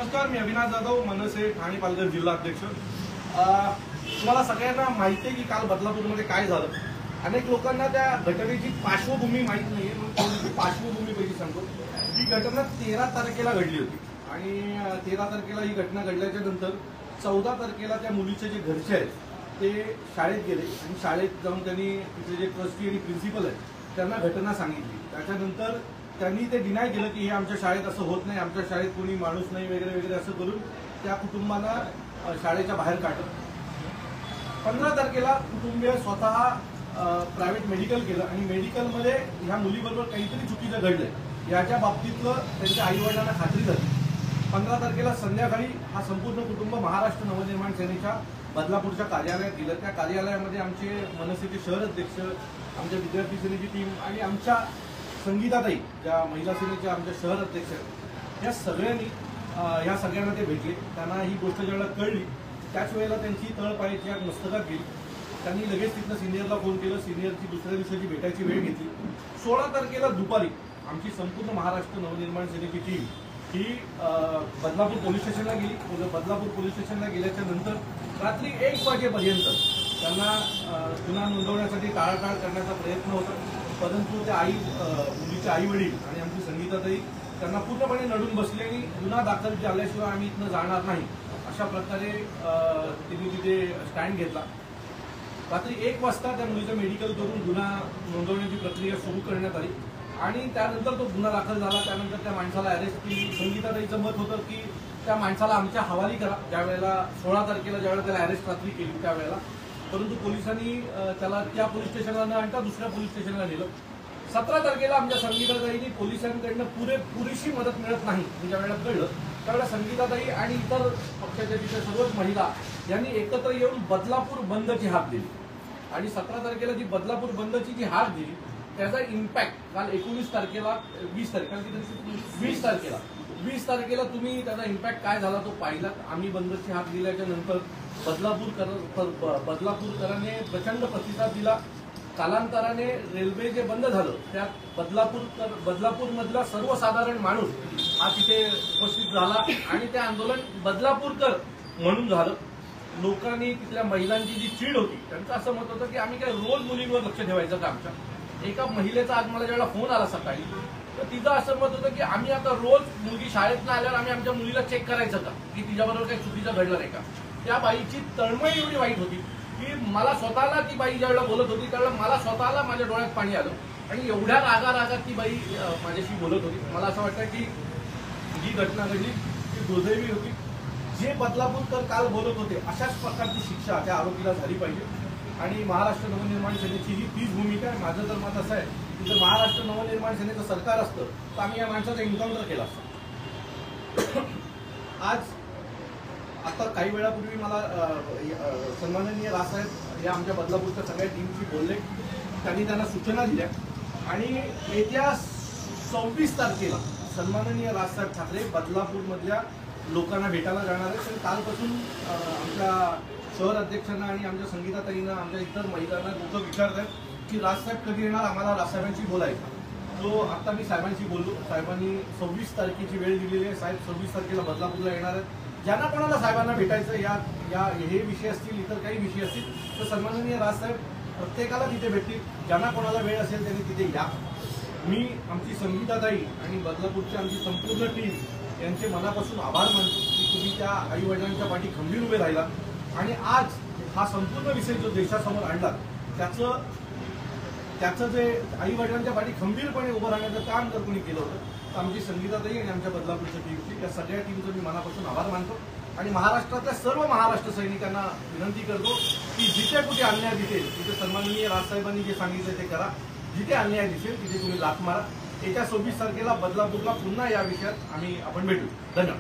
नमस्कार, मी अविनाश जाधव, मनसे ठाणे पालघर जिल्हा अध्यक्ष। तुम्हाला सगळ्यांना माहिती आहे की काल बदलापूरमध्ये काय झालं। अनेक लोकांना त्या घटनेची पार्श्वभूमी माहीत नाहीये, म्हणून पार्श्वभूमी पैकी सांगतो। ही घटना 13 तारखेला घडली होती आणि 13 तारखेला ही घटना घडल्याच्या नंतर 14 तारखेला त्या मुलीचे जे घरचे आहेत ते शाळेत गेले आणि शाळेत जाऊन त्यांनी तिथे जे ट्रस्टी आणि प्रिन्सिपल आहेत त्यांना घटना सांगितली। त्याच्यानंतर त्यांनी ते डिनाय केलं की हे आमच्या शाळेत असं होत नाही, आमच्या शाळेत कोणी माणूस नाही वगैरे वगैरे असं करून त्या कुटुंबाला शाळेच्या बाहेर काढलं। 15 तारखेला कुटुंबीय स्वतः प्रायव्हेट मेडिकल केलं आणि मेडिकलमध्ये ह्या मुलीबरोबर काहीतरी चुकीचं घडलंय याच्या बाबतीतलं त्यांच्या आईवडिलांना खात्री झाली। 15 तारखेला संध्याकाळी हा संपूर्ण कुटुंब महाराष्ट्र नवनिर्माण सेनेच्या बदलापूरच्या कार्यालयात गेलं। त्या कार्यालयामध्ये आमचे मनसेचे शहर अध्यक्ष, आमच्या विद्यार्थी सेनेची टीम आणि आमच्या संगीताताई ज्या महिला सेनेच्या आमच्या शहर अध्यक्ष आहेत या सगळ्यांना ते भेटले। त्यांना ही गोष्ट ज्यावेळेला कळली त्याच वेळेला त्यांची तळपायाची आग मस्तकात गेली। त्यांनी लगेच तिथनं सिनियरला फोन केलं, सिनियरची दुसऱ्या दिवसाची भेटायची वेळ घेतली। 16 तारखेला दुपारी आमची संपूर्ण महाराष्ट्र नवनिर्माण सेनेची टीम ही बदलापूर पोलीस स्टेशनला गेली। बदलापूर पोलीस स्टेशनला गेल्याच्या नंतर रात्री 1 वाजेपर्यंत त्यांना गुन्हा नोंदवण्यासाठी टाळाटाळ करण्याचा प्रयत्न होता, परंतु त्या मुलीचे आई वडील आणि आमची संगीताताई त्यांना पूर्णपणे नडून बसले आणि गुन्हा दाखल झाल्याशिवाय आम्ही इथनं जाणार नाही अशा प्रकारे त्यांनी तिथे स्टँड घेतला। रात्री 1 वाजता त्या मुलीचं मेडिकल करून गुन्हा नोंदवण्याची प्रक्रिया सुरू करण्यात आली आणि त्यानंतर तो गुन्हा दाखल झाला। त्यानंतर त्या माणसाला अरेस्ट केली। संगीताताईचं मत होतं की त्या माणसाला आमच्या हवाली करा, ज्यावेळेला 16 तारखेला ज्यावेळेला त्याला अरेस्ट रात्री केली त्यावेळेला, परंतु पोलिसांनी त्याला त्या पोलीस स्टेशनला न आणता दुसऱ्या पोलीस स्टेशनला नेलं। 17 तारखेला आमच्या संगीताताईंनी पोलिसांकडनं पुरेशी मदत मिळत नाही हे ज्यावेळेला कळलं त्यावेळेला संगीताताई आणि इतर पक्षाच्या तिथे सर्वच महिला यांनी एकत्र येऊन बदलापूर बंदची हाक दिली आणि 17 तारखेला जी बदलापूर बंदची जी हाक दिली त्याचा इम्पॅक्ट काल 19 तारखेला 20 तारखेला तुम्ही त्याचा इम्पॅक्ट काय झाला तो पाहिला। आम्ही बंदची हाक दिल्याच्या नंतर बदलापूरकरांनी प्रचंड प्रतिसाद दिला। कालांतराने रेल्वे जे बंद झालं त्यात बदलापूरमधला सर्वसाधारण माणूस हा तिथे उपस्थित झाला आणि ते आंदोलन बदलापूरकर म्हणून झालं। लोकांनी तिथल्या महिलांची जी चीड होती त्यांचं असं मत होतं की आम्ही काय रोज मुलींवर लक्ष ठेवायचं का आमच्या। एका महिलेचा आज मला ज्यावेळेला फोन आला सकाळी तर तिचं असं मत होतं की आम्ही आता रोज मुलगी शाळेतनं आल्यावर आम्ही आमच्या मुलीला चेक करायचं का की तिच्याबरोबर काही चुकीचं घडलं नाही का। त्या बाईची तळमळ एवढी वाईट होती की मला स्वतःला ती बाई ज्यावेळेला बोलत होती त्यावेळेला मला स्वतःला माझ्या डोळ्यात पाणी आलं आणि एवढ्या रागात ती बाई माझ्याशी बोलत होती। मला असं वाटतं की जी घटना घडली ती दुर्दैवी होती। जे बदलापूरकर काल बोलत होते अशाच प्रकारची शिक्षा त्या आरोपीला झाली पाहिजे आणि महाराष्ट्र नवनिर्माण सेनेची ही तीच भूमिका आहे। माझं तर मत असं आहे की जर महाराष्ट्र नवनिर्माण सेनेचं सरकार असतं तर आम्ही या माणसाचा एन्काउंटर केला असतं। आज आता काही वेळापूर्वी मला सन्माननीय राजसाहेब या आमच्या बदलापूरच्या सगळ्या टीमशी बोलले, त्यांनी त्यांना सूचना दिल्या आणि येत्या 26 तारखेला सन्माननीय राजसाहेब ठाकरे बदलापूरमधल्या लोकांना भेटायला जाणार आहेत। तर कालपासून आमच्या शहर अध्यक्षांना आणि आमच्या संगीताताईंना आमच्या इतर महिलांना लोक विचारत आहेत की राजसाहेब कधी येणार, आम्हाला राजसाहेबांशी बोलायचं। तो आता मी साहेबांशी बोललो, साहेबांनी 26 तारखेची वेळ दिलेली आहे। साहेब 26 तारखेला बदलापूरला येणार आहेत। ज्यांना कोणाला साहेबांना भेटायचं हे विषय असतील, इतर काही विषय असतील तर सन्माननीय राजसाहेब प्रत्येकाला तिथे भेटतील। ज्यांना कोणाला वेळ असेल त्यांनी तिथे या। मी आमची संगीताताई आणि बदलापूरची आमची संपूर्ण टीम यांचे मनापासून आभार मानतो की तुम्ही त्या आई वडिलांच्या पाठी खंबीर उभे राहिला आणि आज हा संपूर्ण विषय जो देशासमोर आणला त्याचं जे आई वडिलांच्या पाठी खंबीरपणे उभं राहण्याचं काम जर कोणी केलं होतं तर आमची संगीताताई आणि आमच्या बदलापूरच्या टीमची त्या सगळ्या टीमचं मी मनापासून आभार मानतो आणि महाराष्ट्रातल्या सर्व महाराष्ट्र सैनिकांना विनंती करतो की जिथे कुठे अन्याय दिसेल तिथे सन्माननीय राजसाहेबांनी जे सांगितलं ते करा। जिथे अन्याय दिसेल तिथे तुम्ही लाथ मारा। येत्या 26 तारखेला बदलापूरला पुन्हा या विषयात आपण भेटू। धन्यवाद।